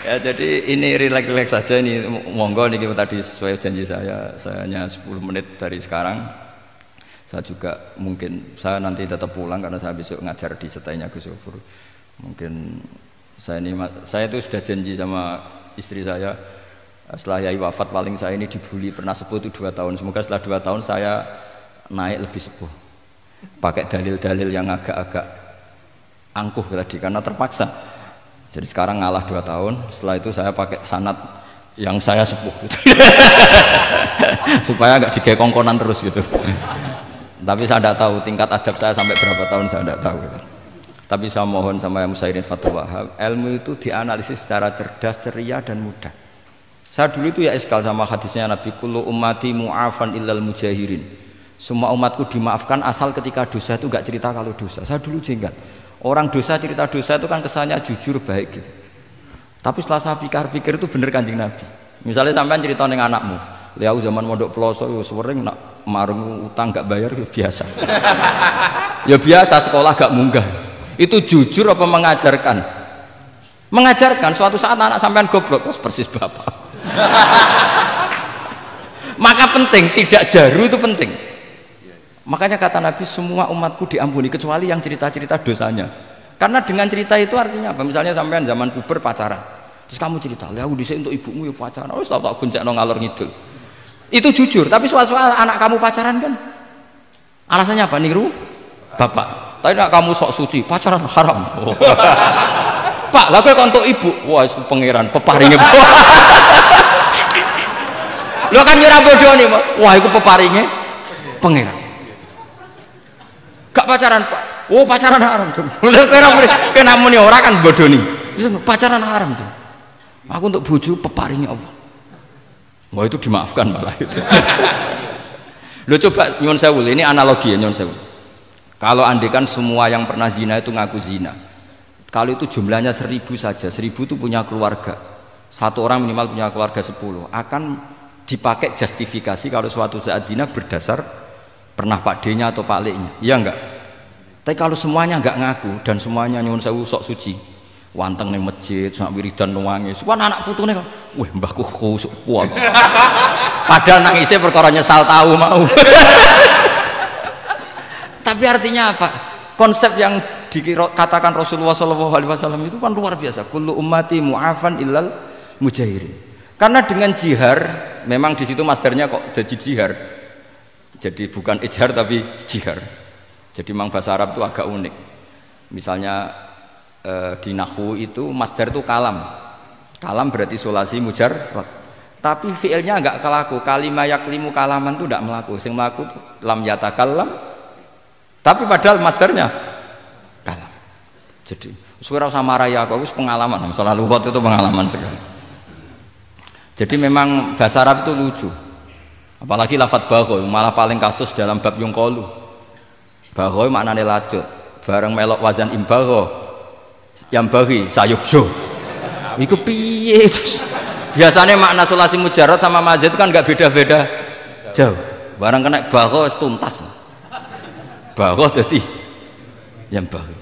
Ya, jadi ini relax saja ini, monggo nih tadi sesuai janji saya hanya 10 menit dari sekarang. Saya juga mungkin saya nanti tetap pulang karena saya besok ngajar di setainya Gus Gofur. Mungkin saya itu sudah janji sama istri saya setelah Yai wafat paling saya ini dibully pernah sepuh itu 2 tahun. Semoga setelah 2 tahun saya naik lebih sepuh. Pakai dalil-dalil yang agak-agak angkuh tadi karena terpaksa. Jadi sekarang ngalah 2 tahun, setelah itu saya pakai sanad yang saya sepuh gitu. Supaya nggak digekongkonan terus gitu. Tapi saya tidak tahu tingkat adab saya sampai berapa tahun, saya tidak tahu gitu. Tapi saya mohon sama yang Musairin Fatul Wahab, ilmu itu dianalisis secara cerdas, ceria dan mudah. Saya dulu itu ya iskal sama hadisnya Nabi, kullu ummati mu'afan illal mujahirin. Semua umatku dimaafkan asal ketika dosa itu nggak cerita kalau dosa. Saya dulu jenggat. Orang dosa cerita dosa itu kan kesannya jujur baik gitu. Tapi setelah saya pikir-pikir itu bener Kanjeng Nabi. Misalnya sampean cerita dengan anakmu, lihat zaman mondok peloso sering nak marung utang gak bayar ya biasa. Ya biasa sekolah gak munggah. Itu jujur apa mengajarkan? Mengajarkan. Suatu saat anak sampean goblok, persis bapak. Maka penting tidak jaru itu penting. Makanya kata Nabi semua umatku diampuni kecuali yang cerita-cerita dosanya. Karena dengan cerita itu artinya apa? Misalnya sampean zaman puber pacaran, terus kamu cerita, "Lah aku dhisik untuk ibumu ya pacaran." Oh, tak goncekno ngalor ngidul. Itu jujur, tapi suatu anak kamu pacaran kan alasannya apa? Niru bapak. Tapi nak kamu sok suci, pacaran haram. Oh. Pak, lah kowe kok untuk ibu. Wah, itu pangeran peparinge. Lo kan ngira bodoh nih, wah itu peparinge pangeran. Gak pacaran Pak. Oh pacaran haram tuh. Kena muni orang kan bodoh nih. Pacaran haram tuh. Aku untuk bojo peparingnya Allah. Wah itu dimaafkan malah itu. Lo coba nyun sewu, ini analogi ya nyun sewu. Kalau andekan semua yang pernah zina itu ngaku zina. Kalau itu jumlahnya 1000 saja, 1000 itu punya keluarga. Satu orang minimal punya keluarga 10. Akan dipakai justifikasi kalau suatu saat zina berdasar pernah Pak D-nya atau Pak L-nya, iya enggak? Tapi kalau semuanya enggak ngaku dan semuanya nyuwun sewu sok suci, wanteng ning masjid, sak wiridan nuwangi, suwan anak putune kok, wih mbahku khusuk kuat. Padahal nangisnya perkara nyesal tahu mau. Tapi artinya apa? Konsep yang dikatakan Rasulullah SAW itu kan luar biasa. Kullu ummati mu'afan illal mujahirin. Karena dengan jihar, memang di situ masdarnya kok jadi jihar. Jadi bukan ijhar tapi jihar. Jadi memang bahasa Arab itu agak unik. Misalnya di nahwu itu masdar itu kalam. Kalam berarti sulasi mujarrad. Tapi fiilnya enggak kelaku. Kalimah yaklimu kalaman itu enggak melaku. Sing melaku lam yatakallam. Tapi padahal masdarnya kalam. Jadi suara sama raya aku pengalaman. Masalah lugat itu pengalaman sekali. Jadi memang bahasa Arab itu lucu. Apalagi lafadz bagho malah paling kasus dalam bab yung qalu. Bagho maknane lacut. Bareng melok wazan imbagho yang bagi sayukjo. Iku piye? Biasanya makna sulasi mujarrad sama mazid kan enggak beda-beda jauh. Bareng kena bagho tuntas. Bagho dadi yang bagi.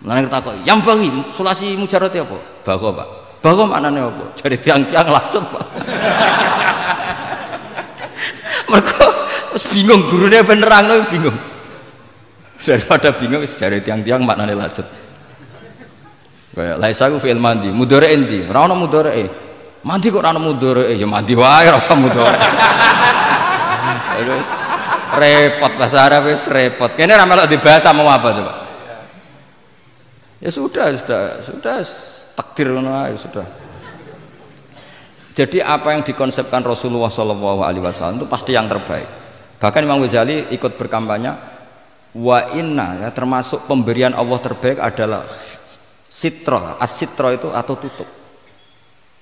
Lan takok, yang bagi sulasi mujarrad apa? Bagho, Pak. Bagho maknane apa? Jadi tiang-tiang lacut, Pak. Mereka bingung gurunya benerang loh bingung. Daripada bingung dari tiang-tiang maknane lanjut. Kayak laisa ku fi'il mandi, mudhari endi? Ora ono mudhari. Mandi kok ora ono mudhari? Ya mandi wae ora usah mudhari. Terus repot bahasa Arab wis repot. Kene ra melok dibahas mau apa coba? Ya sudah takdir ngono ae sudah. Jadi apa yang dikonsepkan Rasulullah SAW itu pasti yang terbaik. Bahkan Imam Ghazali ikut berkampanye wa inna, ya, termasuk pemberian Allah terbaik adalah sitra. As-sitra itu atau tutup.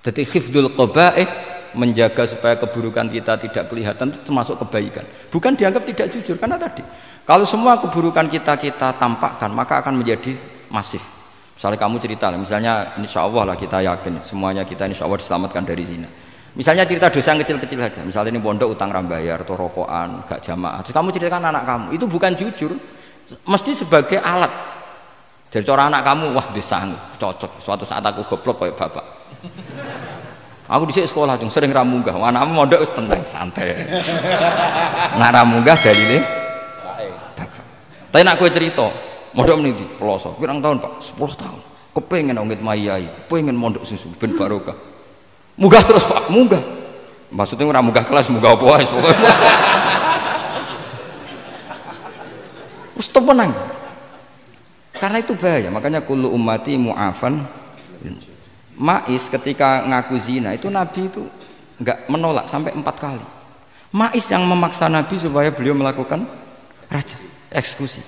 Jadi hifdzul qaba'ih, menjaga supaya keburukan kita tidak kelihatan itu termasuk kebaikan. Bukan dianggap tidak jujur karena tadi kalau semua keburukan kita tampakkan maka akan menjadi masif. Misalnya kamu cerita, misalnya insya Allah lah kita yakin semuanya kita insya Allah diselamatkan dari zina. Misalnya cerita dosa yang kecil-kecil saja, misalnya ini pondok utang rambayar, atau rokokan, gak jamaah. Terus kamu ceritakan anak kamu, itu bukan jujur, mesti sebagai alat Jadi cara anak kamu, wah disanggup, cocok. Suatu saat aku goblok kayak bapak. Aku di sekolah cung sering ramunggah. Anakmu mondok wis tenang santai. Nah ramunggah dalile bapak. Tapi nak kowe cerita, mondok meniti pelosok. Pirang tahun Pak? 10 tahun. Kepengen ngit mayai, kepengen mondok susu ben barokah. Munggah terus Pak, munggah. Maksudnya ora munggah kelas, munggah apa wae pokoke. Wis tenang. Karena itu bahaya, makanya kullu ummati mu'afan. Ma'is ketika ngaku zina itu Nabi itu enggak menolak sampai 4 kali. Ma'is yang memaksa Nabi supaya beliau melakukan raja, eksekusi.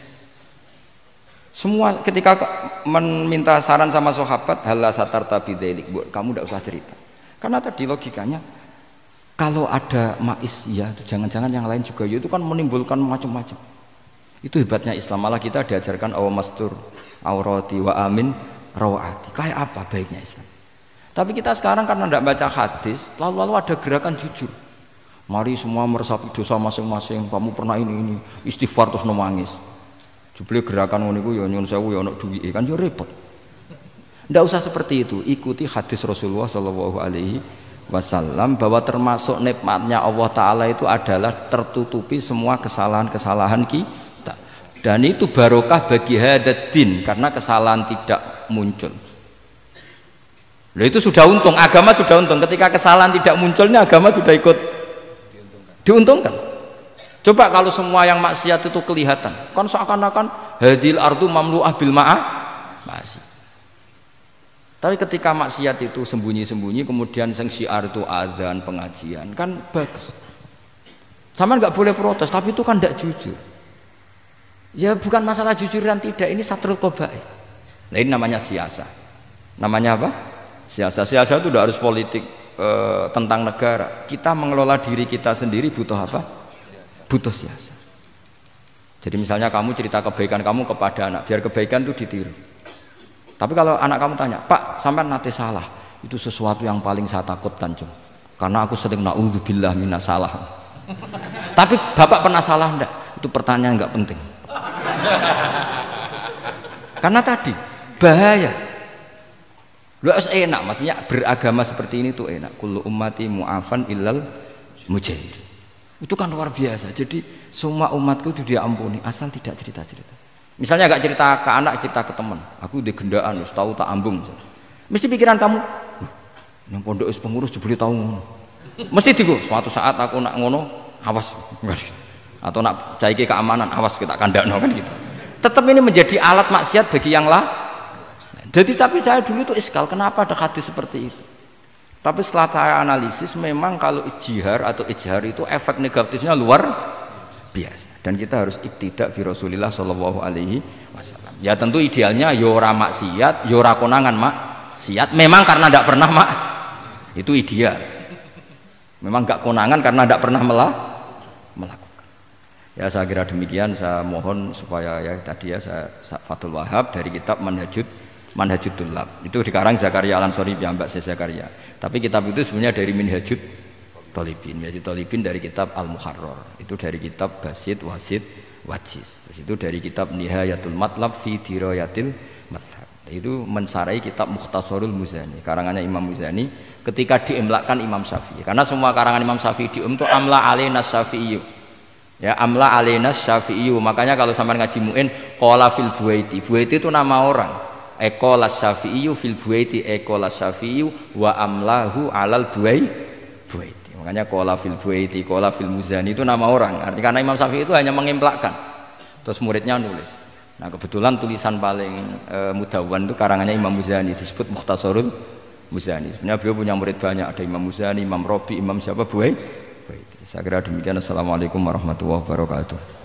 Semua ketika meminta saran sama sahabat, halla satarta bidzalik, kamu enggak usah cerita. Karena tadi logikanya kalau ada Ma'is ya, jangan-jangan yang lain juga ya, itu kan menimbulkan macam-macam. Itu hebatnya Islam, malah kita diajarkan awamastur aurati wa amin rawati. Kayak apa baiknya Islam? Tapi kita sekarang karena tidak baca hadis, lalu ada gerakan jujur. Mari semua meresapi dosa masing-masing. Kamu pernah ini istighfar terus nangis. Jebule gerakan ngono iku ya nyun sewu ya ono duwike kan yo repot. Tidak usah seperti itu. Ikuti hadis Rasulullah Shallallahu Alaihi Wasallam bahwa termasuk nikmatnya Allah Taala itu adalah tertutupi semua kesalahan-kesalahan kita. Dan itu barokah bagi hadatin karena kesalahan tidak muncul. Loh itu sudah untung, agama sudah untung. Ketika kesalahan tidak munculnya agama sudah ikut diuntungkan. Coba kalau semua yang maksiat itu kelihatan, kan seakan-akan hadil ardu mamlu'ah bil ma'ah masih. Tapi ketika maksiat itu sembunyi-sembunyi, kemudian sing syiar itu azan, pengajian, kan bagus. Sama nggak boleh protes, tapi itu kan tidak jujur. Ya bukan masalah jujur dan tidak, ini satrul qabaih. Nah ini namanya siasa. Namanya apa? Siasa. Siasa itu tidak harus politik tentang negara. Kita mengelola diri kita sendiri butuh apa? Butuh siasa. Jadi misalnya kamu cerita kebaikan kamu kepada anak, biar kebaikan itu ditiru. Tapi kalau anak kamu tanya, Pak, sampai nanti salah, itu sesuatu yang paling saya takutkan, Cung. Karena aku sering na'udzubillah minas salah. Tapi Bapak pernah salah enggak? Itu pertanyaan enggak penting. Karena tadi bahaya. Lu enak, maksudnya beragama seperti ini tuh enak. Kullu ummati mu'afan illal mujahid. Itu kan luar biasa. Jadi semua umatku itu diampuni asal tidak cerita-cerita. Misalnya gak cerita ke anak, cerita ke teman. Aku di gendaan, tahu tak ambung. Mesti pikiran kamu, yang pondok pengurus jebule tahu ngono. Mesti digo, suatu saat aku nak ngono, awas. Atau nak caiki keamanan, awas kita kandakno kan gitu. Tetap ini menjadi alat maksiat bagi yang lain. Jadi tapi saya dulu itu iskal, kenapa ada hadis seperti itu? Tapi setelah saya analisis, memang kalau ijtihad atau ijhar itu efek negatifnya luar biasa. Dan kita harus iktidak bi Rasulillah Shallallahu Alaihi Wasallam. Ya tentu idealnya yora maksiat, yora konangan maksiat. Memang karena tidak pernah itu ideal. Memang gak konangan karena tidak pernah melakukan. Ya saya kira demikian. Saya mohon supaya ya tadi ya saya Fathul Wahab dari kitab Manhajut Tullab. Itu dikarang Zakaria Al-Ansori piyambak Zakaria. Tapi kitab itu sebenarnya dari Minhajut Thalibin. Minhajut Thalibin dari kitab Al-Muharrar. Itu dari kitab Basit, Wasit, Wajiz. Terus itu dari kitab Nihayatul Matlab fi Dirayatil Madhab. Itu mensarai kitab Mukhtasarul Muzani, karangannya Imam Muzani ketika diimlakkan Imam Syafi'i. Karena semua karangan Imam Syafi'i itu amla alaina Syafi'i. Ya, amla alaina Syafi'i. Makanya kalau sampean ngaji muin qala fil Buaiti. Buaiti itu nama orang. Qala Syafi'i fil Buaiti, qala Syafi'i wa amlahu alal Buaiti. Makanya qala fil Buaiti, qala fil Muzani itu nama orang. Artinya karena Imam Syafi'i itu hanya mengimplekan. Terus muridnya nulis. Nah kebetulan tulisan paling mudawwan itu karangannya Imam Muzani, disebut Mukhtasarul Muzani. Sebenarnya beliau punya murid banyak, ada Imam Muzani, Imam Robi, Imam siapa Buaiti. Saya kira demikian. Assalamualaikum warahmatullahi wabarakatuh.